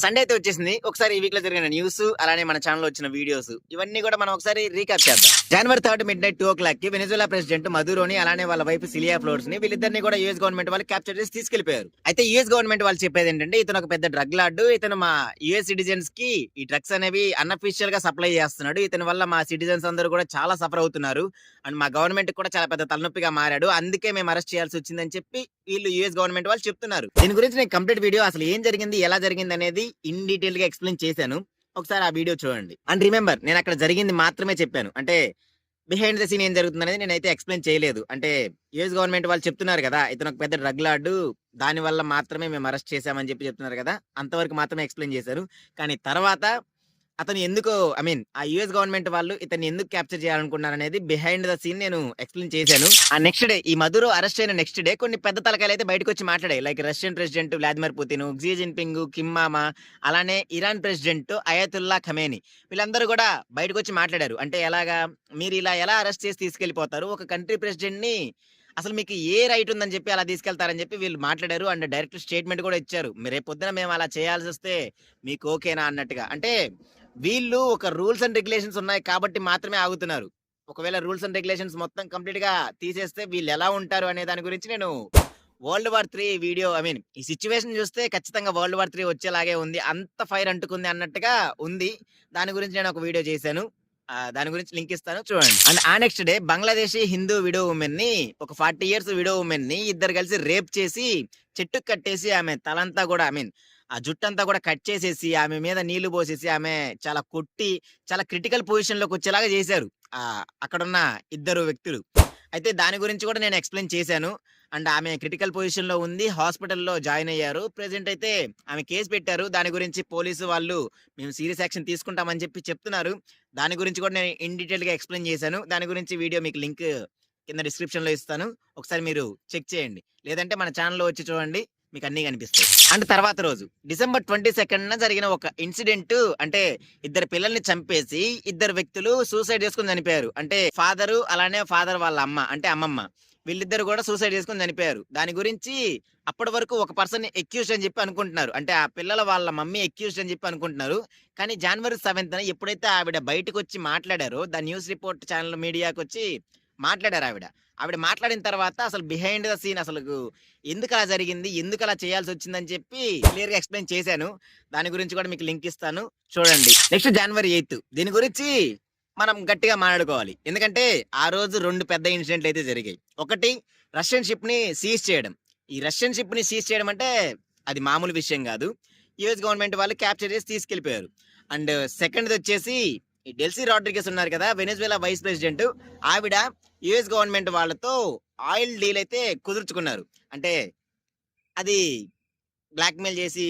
Sunday అయితే వచ్చేసింది. ఒకసారి ఈ వీక్ లో జరిగిన న్యూస్ అలానే మన ఛానల్ వచ్చిన వీడియోస్ ఇవన్నీ కూడా మనం ఒకసారి రీక్యాప్ చేద్దాం. జనవరి 3 మిడ్ నైట్ 2 కి వెనిజులా ప్రెసిడెంట్ మధురోని అలానే వాళ్ళ వైఫ్ సిలియా ఫ్లోర్స్ ని వీళ్ళిద్దరిని కూడా యూఎస్ గవర్నమెంట్ వాళ్ళు క్యాప్చర్ చేసి తీసుకెళ్లిపోయారు. అయితే యూఎస్ గవర్నమెంట్ వాళ్ళు చెప్పేది ఏంటంటే ఇతను ఒక పెద్ద డ్రగ్ లార్డ్, ఇతను మా యూఎస్ సిటిజన్స్ కి ఈ డ్రగ్స్ అనేవి అన్అఫీషియల్ గా సప్లై చేస్తున్నాడు. ఇతని వల్ల మా సిటిజన్స్ అందరూ కూడా చాలా సఫర్ అవుతున్నారు అండ్ మా గవర్నమెంట్ కూడా చాలా పెద్ద తలనొప్పిగా మారాడు. అందుకే మేము అరెస్ట్ చేయాల్సి వచ్చిందని చెప్పి వీళ్ళు యూఎస్ గవర్నమెంట్ వాళ్ళు చెప్తున్నారు. దీని గురించి నేను కంప్లీట్ వీడియో అసలు ఏం జరిగింది, ఎలా జరిగింది అనేది ఇన్ డీటెయిల్ గా ఎక్స్ప్లెయిన్ చేశాను. ఒకసారి ఆ వీడియో చూడండి. అండ్ రిమెంబర్, నేను అక్కడ జరిగింది మాత్రమే చెప్పాను. అంటే బిహైండ్ ద సీన్ ఏం జరుగుతుంది అనేది నేనైతే ఎక్స్ప్లెయిన్ చేయలేదు. అంటే యూఎస్ గవర్నమెంట్ వాళ్ళు చెప్తున్నారు కదా ఇతను ఒక పెద్ద డ్రగ్ లార్డు, దాని వల్ల మాత్రమే మేము అరెస్ట్ చేశామని చెప్పి చెప్తున్నారు కదా, అంతవరకు మాత్రమే ఎక్స్ప్లెయిన్ చేశారు. కానీ తర్వాత అతను ఎందుకు ఆ యుఎస్ గవర్నమెంట్ వాళ్ళు ఇతన్ని ఎందుకు క్యాప్చర్ చేయాలనుకున్నారు అనేది బిహైండ్ ద సీన్ నేను ఎక్స్ప్లెయిన్ చేశాను. ఆ నెక్స్ట్ డే ఈ మధురో అరెస్ట్ అయిన నెక్స్ట్ డే కొన్ని పెద్ద తలకాయలు అయితే బయటకు వచ్చి మాట్లాడాయి. Like Russian president Vladimir Putin, Xi Jinping, Kim మామా, అలానే ఇరాన్ ప్రెసిడెంట్ అయతుల్లా ఖమేని వీళ్ళందరూ కూడా బయటకు వచ్చి మాట్లాడారు. అంటే ఎలాగా, మీరు ఇలా ఎలా అరెస్ట్ చేసి తీసుకెళ్లిపోతారు, ఒక కంట్రీ ప్రెసిడెంట్ ని అసలు మీకు ఏ రైట్ ఉందని చెప్పి అలా తీసుకెళ్తారని చెప్పి వీళ్ళు మాట్లాడారు. అండ్ డైరెక్ట్ స్టేట్మెంట్ కూడా ఇచ్చారు. రేపు పొద్దున మేము అలా చేయాల్సి వస్తే మీకు ఓకేనా అన్నట్టుగా. అంటే వీళ్ళు ఒక రూల్స్ అండ్ రెగ్యులేషన్స్ ఉన్నాయి కాబట్టి మాత్రమే ఆగుతున్నారు. ఒకవేళ రూల్స్ అండ్ రెగ్యులేషన్స్ మొత్తం కంప్లీట్ గా తీసేస్తే వీళ్ళు ఎలా ఉంటారు అనే దాని గురించి నేను World War III వీడియో ఈ సిచ్యువేషన్ చూస్తే ఖచ్చితంగా World War III వచ్చేలాగే ఉంది. అంత ఫైర్ అంటుకుంది అన్నట్టుగా ఉంది. దాని గురించి నేను ఒక వీడియో చేశాను. దాని గురించి లింక్ ఇస్తాను, చూడండి. అండ్ ఆ next day Bangladeshi Hindu widow women ని, ఒక 40 years విడో ఉమెన్ ని ఇద్దరు కలిసి రేప్ చేసి చెట్టుకు కట్టేసి ఆమె తలంతా కూడా ఆ జుట్టంతా కూడా కట్ చేసేసి ఆమె మీద నీళ్లు పోసేసి ఆమె చాలా కొట్టి చాలా క్రిటికల్ పొజిషన్ లోకి వచ్చేలాగా చేశారు అక్కడున్న ఇద్దరు వ్యక్తులు. అయితే దాని గురించి కూడా నేను ఎక్స్ప్లెయిన్ చేశాను. అండ్ ఆమె క్రిటికల్ పొజిషన్ లో ఉంది, హాస్పిటల్లో జాయిన్ అయ్యారు. ప్రెసెంట్ అయితే ఆమె కేసు పెట్టారు. దాని గురించి పోలీసు వాళ్ళు మేము సీరియస్ యాక్షన్ తీసుకుంటామని చెప్పి చెప్తున్నారు. దాని గురించి కూడా నేను ఇన్ డీటెయిల్ గా ఎక్స్ప్లెయిన్ చేశాను. దాని గురించి వీడియో మీకు లింక్ కింద డిస్క్రిప్షన్ లో ఇస్తాను, ఒకసారి మీరు చెక్ చేయండి. లేదంటే మన ఛానల్లో వచ్చి చూడండి, మీకు అన్ని కనిపిస్తాయి. అండ్ తర్వాత రోజు December 22 జరిగిన ఒక ఇన్సిడెంట్, అంటే ఇద్దరు పిల్లల్ని చంపేసి ఇద్దరు వ్యక్తులు సూసైడ్ చేసుకుని చనిపోయారు. అంటే ఫాదరు అలానే ఫాదర్ వాళ్ళ అమ్మ అంటే అమ్మమ్మ, వీళ్ళిద్దరు కూడా సూసైడ్ చేసుకుని చనిపోయారు. దాని గురించి అప్పటి వరకు ఒక పర్సన్ ఎక్యూజ్డ్ అని చెప్పి అనుకుంటున్నారు. అంటే ఆ పిల్లల వాళ్ళ మమ్మీ ఎక్యూజ్డ్ అని చెప్పి అనుకుంటున్నారు. కానీ January 7th ఎప్పుడైతే ఆవిడ బయటకు వచ్చి మాట్లాడారో, ద న్యూస్ రిపోర్ట్ ఛానల్ మీడియాకి వచ్చి మాట్లాడారు. ఆవిడ మాట్లాడిన తర్వాత అసలు బిహైండ్ ద సీన్ అసలు ఎందుకు అలా జరిగింది, ఎందుకు అలా చేయాల్సి వచ్చిందని చెప్పి క్లియర్ గా ఎక్స్ప్లెయిన్ చేశాను. దాని గురించి కూడా మీకు లింక్ ఇస్తాను, చూడండి. నెక్స్ట్ January 8 దీని గురించి మనం గట్టిగా మాట్లాడుకోవాలి. ఎందుకంటే ఆ రోజు 2 పెద్ద ఇన్సిడెంట్లు అయితే జరిగాయి. ఒకటి, రష్యన్ షిప్ ని సీజ్ చేయడం. ఈ రష్యన్ షిప్ ని సీజ్ చేయడం అంటే అది మామూలు విషయం కాదు. యుఎస్ గవర్నమెంట్ వాళ్ళు క్యాప్చర్ చేసి తీసుకెళ్లిపోయారు. అండ్ సెకండ్ వచ్చేసి ఈ డెల్సీ రాడ్రిగస్ ఉన్నారు కదా, వెనిజువేలా వైస్ ప్రెసిడెంట్, ఆవిడ యుఎస్ గవర్నమెంట్ వాళ్ళతో ఆయిల్ డీల్ అయితే కుదుర్చుకున్నారు. అంటే అది బ్లాక్మెయిల్ చేసి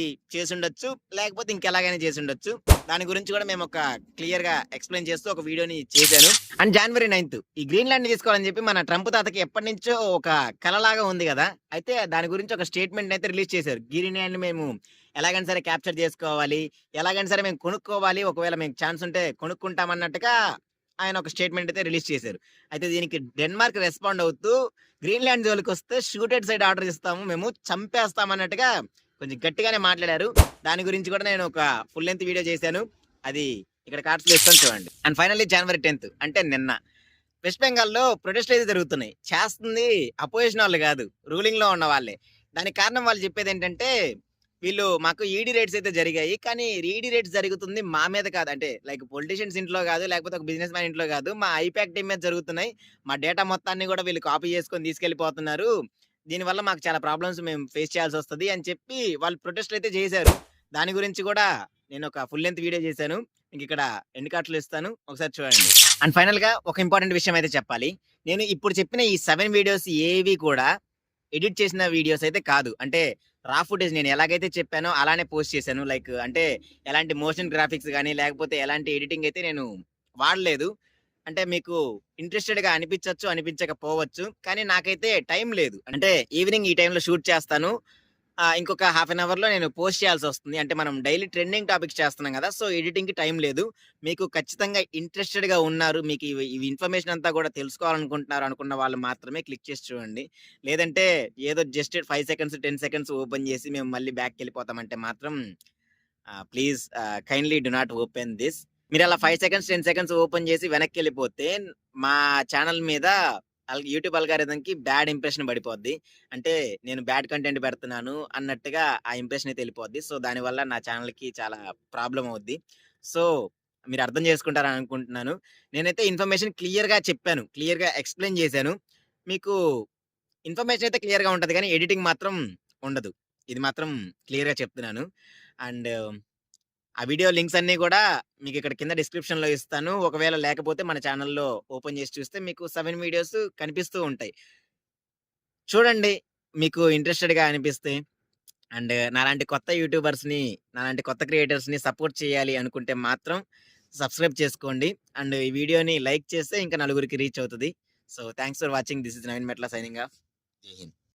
ఉండొచ్చు, లేకపోతే ఇంకెలాగైనా చేసి ఉండొచ్చు. దాని గురించి కూడా మేము ఒక క్లియర్ గా ఎక్స్ప్లెయిన్ చేస్తూ ఒక వీడియోని చేశాను. అండ్ January 9 ఈ గ్రీన్లాండ్ ని తీసుకోవాలని చెప్పి మన ట్రంప్ తాతకి ఎప్పటి నుంచో ఒక కలలాగా ఉంది కదా. అయితే దాని గురించి ఒక స్టేట్మెంట్ అయితే రిలీజ్ చేశారు. గ్రీన్లాండ్ మేము ఎలాగైనా సరే క్యాప్చర్ చేసుకోవాలి, ఎలాగైనా సరే మేము కొనుక్కోవాలి, ఒకవేళ మేము ఛాన్స్ ఉంటే కొనుక్కుంటామన్నట్టుగా ఆయన ఒక స్టేట్మెంట్ అయితే రిలీజ్ చేశారు. అయితే దీనికి డెన్మార్క్ రెస్పాండ్ అవుతూ గ్రీన్లాండ్ జోలికి వస్తే షూటెడ్ సైడ్ ఆర్డర్ ఇస్తాము, మేము చంపేస్తామన్నట్టుగా కొంచెం గట్టిగానే మాట్లాడారు. దాని గురించి కూడా నేను ఒక ఫుల్ లెంత్ వీడియో చేశాను. అది ఇక్కడ కార్డ్స్ లో ఇస్తాను, చూడండి. అండ్ ఫైనల్లీ January 10 అంటే నిన్న వెస్ట్ బెంగాల్లో ప్రొటెస్ట్లు అయితే జరుగుతున్నాయి. చేస్తుంది అపోజిషన్ వాళ్ళు కాదు, రూలింగ్ లో ఉన్న వాళ్ళే. దానికి కారణం వాళ్ళు చెప్పేది ఏంటంటే వీళ్ళు మాకు ఈడీ రేట్స్ అయితే జరిగాయి, కానీ ఈడీ రేట్స్ జరుగుతుంది మా మీద కాదు, అంటే లైక్ పొలిటీషియన్స్ ఇంట్లో కాదు, లేకపోతే ఒక బిజినెస్ మ్యాన్ ఇంట్లో కాదు, మా ఐపాక్ టీం మీద జరుగుతున్నాయి. మా డేటా మొత్తాన్ని కూడా వీళ్ళు కాపీ చేసుకొని తీసుకెళ్లిపోతున్నారు. దీనివల్ల మాకు చాలా ప్రాబ్లమ్స్ మేము ఫేస్ చేయాల్సి వస్తుంది అని చెప్పి వాళ్ళు ప్రొటెస్ట్ అయితే చేశారు. దాని గురించి కూడా నేను ఒక ఫుల్ లెంత్ వీడియో చేశాను. మీకు ఇక్కడ ఎండ్ కార్డ్స్ లో ఇస్తాను, ఒకసారి చూడండి. అండ్ ఫైనల్ గా ఒక ఇంపార్టెంట్ విషయం అయితే చెప్పాలి. నేను ఇప్పుడు చెప్పిన ఈ 7 వీడియోస్ ఏవి కూడా ఎడిట్ చేసిన వీడియోస్ అయితే కాదు. అంటే రా ఫుటేజ్ నేను ఎలాగైతే చెప్పానో అలానే పోస్ట్ చేశాను. లైక్ అంటే ఎలాంటి మోషన్ గ్రాఫిక్స్ కానీ లేకపోతే ఎలాంటి ఎడిటింగ్ అయితే నేను వాడలేదు. అంటే మీకు ఇంట్రెస్టెడ్ గా అనిపించవచ్చు, అనిపించకపోవచ్చు, కానీ నాకైతే టైం లేదు. అంటే ఈవినింగ్ ఈ టైంలో షూట్ చేస్తాను, ఇంకొక హాఫ్ అన్ అవర్ లో నేను పోస్ట్ చేయాల్సి వస్తుంది. అంటే మనం డైలీ ట్రెండింగ్ టాపిక్స్ చేస్తున్నాం కదా, సో ఎడిటింగ్ కి టైం లేదు. మీకు ఖచ్చితంగా ఇంట్రెస్టెడ్ గా ఉన్నారు, మీకు ఇవి ఇన్ఫర్మేషన్ అంతా కూడా తెలుసుకోవాలనుకుంటున్నారు అనుకున్న వాళ్ళు మాత్రమే క్లిక్ చేసి చూడండి. లేదంటే ఏదో జస్ట్ 5 seconds 10 seconds ఓపెన్ చేసి మేము మళ్ళీ బ్యాక్ వెళ్ళిపోతామంటే మాత్రం please kindly do not open this. మీరు అలా 5 సెకండ్స్, 10 సెకండ్స్ ఓపెన్ చేసి వెనక్కెళ్ళిపోతే మా ఛానల్ మీద యూట్యూబ్ అల్గారిథంకి బ్యాడ్ ఇంప్రెషన్ పడిపోద్ది. అంటే నేను బ్యాడ్ కంటెంట్ పెడుతున్నాను అన్నట్టుగా ఆ ఇంప్రెషన్ అయితే వెళ్ళిపోద్ది. సో, దానివల్ల నా ఛానల్‌కి చాలా ప్రాబ్లమ్ అవుద్ది. సో, మీరు అర్థం చేసుకుంటారని అనుకుంటున్నాను. నేనైతే ఇన్ఫర్మేషన్ క్లియర్‌గా చెప్పాను. క్లియర్‌గా ఎక్స్‌ప్లెయిన్ చేశాను. మీకు ఇన్ఫర్మేషన్ అయితే క్లియర్‌గా ఉంటది గానీ, ఎడిటింగ్ మాత్రం ఉండదు. ఇది మాత్రం క్లియర్‌గా చెప్తున్నాను. అండ్ ఆ వీడియో లింక్స్ అన్నీ గూడా మీకిక్కడ కింద డిస్క్రిప్షన్‌లో ఇస్తాను. ఒకవేళ లేకపోతే మన ఛానెల్‌లో ఓపెన్ చేసి చూస్తే మీకు 7 వీడియోస్ కనిపిస్తూ ఉంటాయి. చూడండి. మీకు ఇంట్రెస్టెడ్‌గా అనిపిస్తే. అండ్ నాలాంటి కొత్త యూట్యూబర్స్‌ని, నాలాంటి కొత్త క్రియేటర్స్‌ని సపోర్ట్ చేయాలి అనుకుంటే మాత్రం సబ్స్క్రైబ్ చేసుకోండి. అండ్ ఈ వీడియోని లైక్ చేస్తే ఇంకా నలుగురికి రీచ్ అవుతది. So, thanks for watching. This is Naveen మెట్ల సైనింగ్ ఆఫ్. జై హింద్.